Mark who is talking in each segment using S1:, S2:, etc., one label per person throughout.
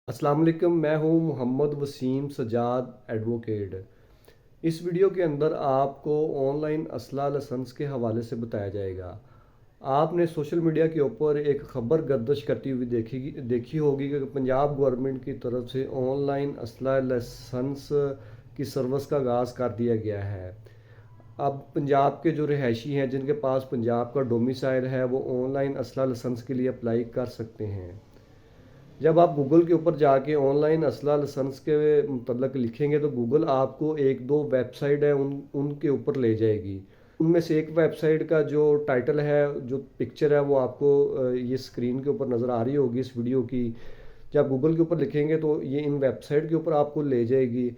S1: अस्सलाम वालेकुम। मैं हूं मोहम्मद वसीम सजाद एडवोकेट। इस वीडियो के अंदर आपको ऑनलाइन असला लाइसेंस के हवाले से बताया जाएगा। आपने सोशल मीडिया के ऊपर एक ख़बर गर्दिश करती हुई देखी होगी कि पंजाब गवर्नमेंट की तरफ से ऑनलाइन असला लाइसेंस की सर्विस का आगाज़ कर दिया गया है। अब पंजाब के जो रहायशी हैं जिनके पास पंजाब का डोमिसाइल है वो ऑनलाइन असला लाइसेंस के लिए अप्लाई कर सकते हैं। जब आप गूगल के ऊपर जाके ऑनलाइन असला लाइसेंस के मतलब लिखेंगे तो गूगल आपको एक दो वेबसाइट है उनके ऊपर ले जाएगी। उनमें से एक वेबसाइट का जो टाइटल है, जो पिक्चर है, वो आपको ये स्क्रीन के ऊपर नज़र आ रही होगी इस वीडियो की। जब गूगल के ऊपर लिखेंगे तो ये इन वेबसाइट के ऊपर आपको ले जाएगी।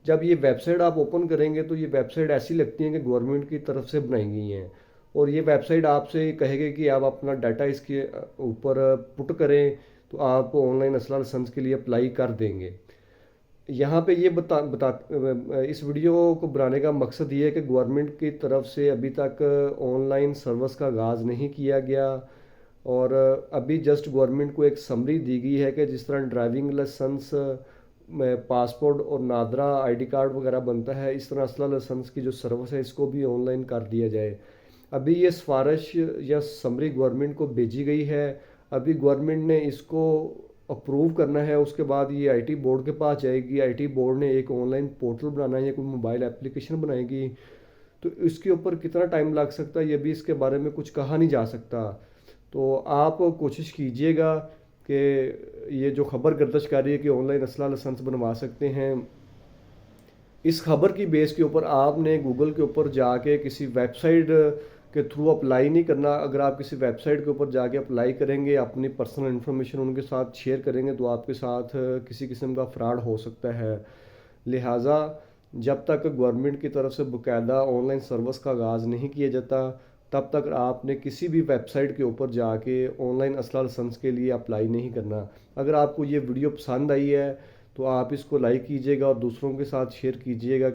S1: जब ये वेबसाइट आप ओपन करेंगे तो ये वेबसाइट ऐसी लगती है कि गवर्नमेंट की तरफ से बनाई गई हैं। और ये वेबसाइट आपसे कहेगी कि आप अपना डाटा इसके ऊपर पुट करें तो आप ऑनलाइन असला लाइसेंस के लिए अप्लाई कर देंगे। यहाँ पे ये बता बता इस वीडियो को बनाने का मकसद ये है कि गवर्नमेंट की तरफ से अभी तक ऑनलाइन सर्विस का आगाज़ नहीं किया गया। और अभी जस्ट गवर्नमेंट को एक समरी दी गई है कि जिस तरह ड्राइविंग लाइसेंस में पासपोर्ट और नादरा आईडी कार्ड वगैरह बनता है, इस तरह असला लाइसेंस की जो सर्विस है इसको भी ऑनलाइन कर दिया जाए। अभी ये सिफारिश या समरी गवर्नमेंट को भेजी गई है। अभी गवर्नमेंट ने इसको अप्रूव करना है, उसके बाद ये आईटी बोर्ड के पास जाएगी। आईटी बोर्ड ने एक ऑनलाइन पोर्टल बनाना है या कोई मोबाइल एप्लीकेशन बनाएगी। तो इसके ऊपर कितना टाइम लग सकता है ये भी इसके बारे में कुछ कहा नहीं जा सकता। तो आप कोशिश कीजिएगा कि ये जो खबर गर्दिश कर रही है कि ऑनलाइन असला लाइसेंस बनवा सकते हैं, इस खबर की बेस के ऊपर आपने गूगल के ऊपर जाके किसी वेबसाइट के थ्रू अप्लाई नहीं करना। अगर आप किसी वेबसाइट के ऊपर जाके अप्लाई करेंगे, अपनी पर्सनल इन्फॉर्मेशन उनके साथ शेयर करेंगे तो आपके साथ किसी किस्म का फ्रॉड हो सकता है। लिहाजा जब तक गवर्नमेंट की तरफ से बाकायदा ऑनलाइन सर्विस का आगाज़ नहीं किया जाता तब तक आपने किसी भी वेबसाइट के ऊपर जाके ऑनलाइन असला लाइसेंस के लिए अप्लाई नहीं करना। अगर आपको ये वीडियो पसंद आई है तो आप इसको लाइक कीजिएगा और दूसरों के साथ शेयर कीजिएगा।